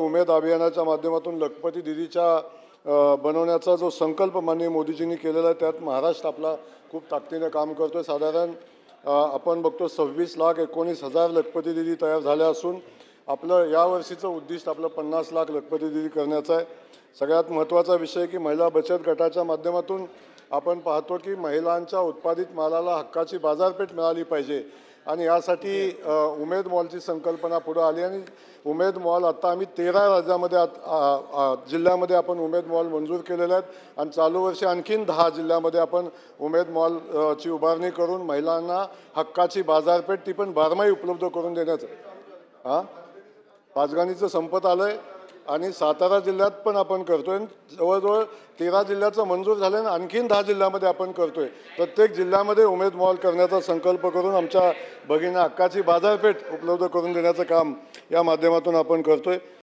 उमेद अभियानाच्या माध्यमातून लखपती दिदीच्या बनवण्याचा जो संकल्प माननीय मोदीजींनी केलेला आहे त्यात महाराष्ट्र आपला खूप ताकदीने काम करतोय। साधारण आपण बघतो 26,19,000 लखपती दिदी तयार झाल्या असून आपलं यावर्षीचं उद्दिष्ट आपलं 50 लाख लखपती दिदी करण्याचं आहे। सगळ्यात महत्त्वाचा विषय की महिला बचत गटाच्या माध्यमातून आपण पाहतो की महिलांच्या उत्पादित मालाला हक्काची बाजारपेठ मिळाली पाहिजे आणि यासाठी उमेद मॉलची संकल्पना पुढे आली आणि उमेद मॉल आता आम्ही 13 राज्यामध्ये जिल्ह्यामध्ये आपण उमेद मॉल मंजूर केलेले आहेत आणि चालू वर्षी आणखीन 10 जिल्ह्यामध्ये आपण उमेद मॉलची उभारणी करून महिलांना हक्काची बाजारपेठ ती पण बारमाही उपलब्ध करून देण्याचं पाचगणीचं संपत आलंय आणि सातारा जिल्ह्यात पण आपण करतोय। जवळजवळ 13 जिल्ह्याचं मंजूर झालं आणि आणखीन 10 जिल्ह्यामध्ये आपण करतोय। प्रत्येक जिल्ह्यामध्ये उमेद मॉल करण्याचा संकल्प करून आमच्या भगिनींना हक्काची बाजारपेठ उपलब्ध करून देण्याचं काम या माध्यमातून आपण करतोय।